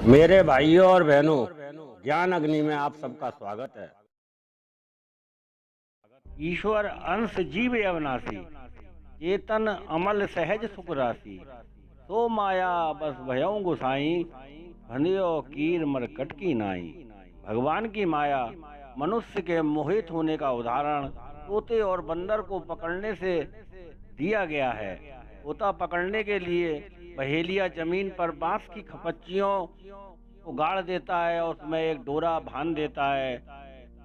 मेरे भाइयों और बहनों, ज्ञान अग्नि में आप सबका स्वागत है। ईश्वर अंश जीव अविनाशी, चेतन अमल सहज सुख राशि, सो माया बस भयऊ गुसाई, भनियो कीर मरकट की नाई। भगवान की माया मनुष्य के मोहित होने का उदाहरण तोते और बंदर को पकड़ने से दिया गया है। तोता पकड़ने के लिए पहेलिया जमीन पर बांस की खपच्चियों को गाड़ देता है और उसमें एक डोरा बांध देता है,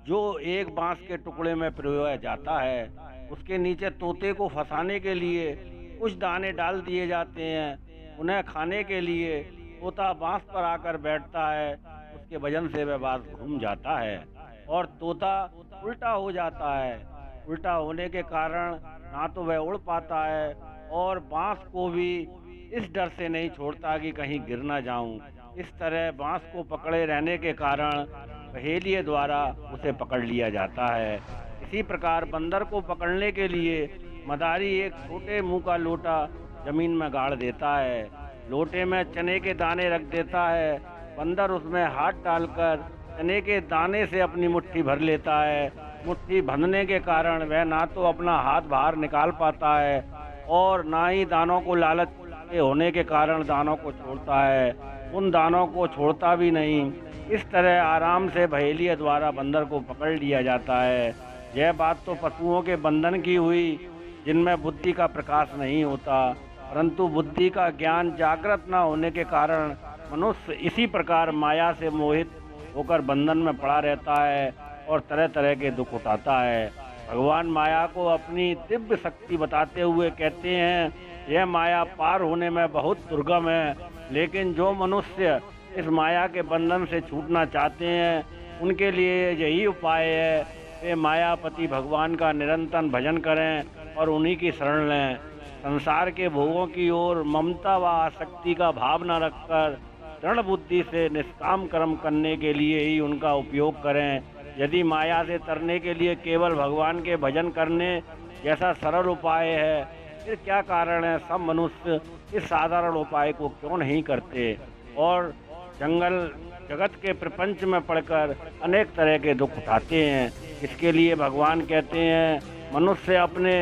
जो एक बांस के टुकड़े में पिरोया जाता है। उसके नीचे तोते को फंसाने के लिए कुछ दाने डाल दिए जाते हैं। उन्हें खाने के लिए तोता बांस पर आकर बैठता है। उसके वजन से वह बांस घूम जाता है और तोता उल्टा हो जाता है। उल्टा होने के कारण ना तो वह उड़ पाता है और बांस को भी इस डर से नहीं छोड़ता कि कहीं गिर ना जाऊं। इस तरह बांस को पकड़े रहने के कारण पहेलिए द्वारा उसे पकड़ लिया जाता है। इसी प्रकार बंदर को पकड़ने के लिए मदारी एक छोटे मुंह का लोटा जमीन में गाड़ देता है। लोटे में चने के दाने रख देता है। बंदर उसमें हाथ डालकर चने के दाने से अपनी मुट्ठी भर लेता है। मुट्ठी भरने के कारण वह ना तो अपना हाथ बाहर निकाल पाता है और ना ही दानों को लालच के होने के कारण दानों को छोड़ता है। उन दानों को छोड़ता भी नहीं। इस तरह आराम से पहेलिया द्वारा बंदर को पकड़ लिया जाता है। यह बात तो पशुओं के बंधन की हुई, जिनमें बुद्धि का प्रकाश नहीं होता, परंतु बुद्धि का ज्ञान जागृत न होने के कारण मनुष्य इसी प्रकार माया से मोहित होकर बंधन में पड़ा रहता है और तरह तरह के दुख उठाता है। भगवान माया को अपनी दिव्य शक्ति बताते हुए कहते हैं, यह माया पार होने में बहुत दुर्गम है, लेकिन जो मनुष्य इस माया के बंधन से छूटना चाहते हैं उनके लिए यही उपाय है, वे मायापति भगवान का निरंतर भजन करें और उन्हीं की शरण लें। संसार के भोगों की ओर ममता व आसक्ति का भाव न रखकर दृढ़ बुद्धि से निष्काम कर्म करने के लिए ही उनका उपयोग करें। यदि माया से तरने के लिए केवल भगवान के भजन करने जैसा सरल उपाय है, फिर क्या कारण है सब मनुष्य इस साधारण उपाय को क्यों नहीं करते और जगत के प्रपंच में पड़कर अनेक तरह के दुख उठाते हैं। इसके लिए भगवान कहते हैं, मनुष्य अपने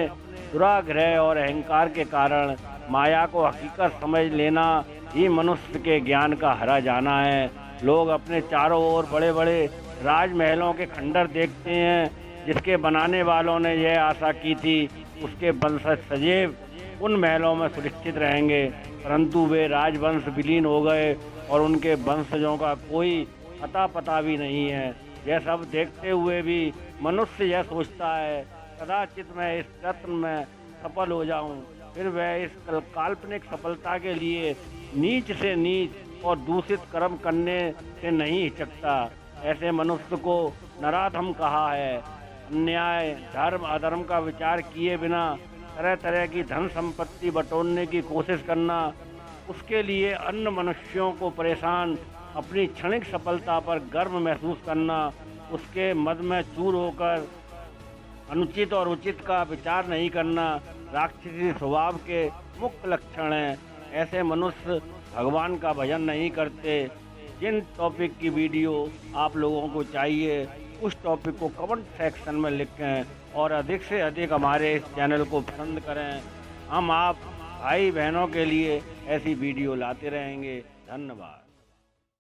दुराग्रह और अहंकार के कारण माया को हकीकत समझ लेना ही मनुष्य के ज्ञान का हरा जाना है। लोग अपने चारों ओर बड़े बड़े राजमहलों के खंडर देखते हैं, जिसके बनाने वालों ने यह आशा की थी उसके वंशज सदैव उन महलों में सुरक्षित रहेंगे, परंतु वे राजवंश विलीन हो गए और उनके वंशजों का कोई अता पता भी नहीं है। यह सब देखते हुए भी मनुष्य यह सोचता है, कदाचित मैं इस यत्न में सफल हो जाऊं, फिर वह इस काल्पनिक सफलता के लिए नीच से नीच और दूषित कर्म करने से नहीं हिचकता। ऐसे मनुष्य को नराधम कहा है। अन्याय धर्म अधर्म का विचार किए बिना तरह तरह की धन संपत्ति बटोरने की कोशिश करना, उसके लिए अन्य मनुष्यों को परेशान, अपनी क्षणिक सफलता पर गर्व महसूस करना, उसके मद में चूर होकर अनुचित और उचित का विचार नहीं करना राक्षसी स्वभाव के मुख्य लक्षण हैं। ऐसे मनुष्य भगवान का भजन नहीं करते। जिन टॉपिक की वीडियो आप लोगों को चाहिए, उस टॉपिक को कमेंट सेक्शन में लिखें और अधिक से अधिक हमारे इस चैनल को पसंद करें। हम आप भाई बहनों के लिए ऐसी वीडियो लाते रहेंगे। धन्यवाद।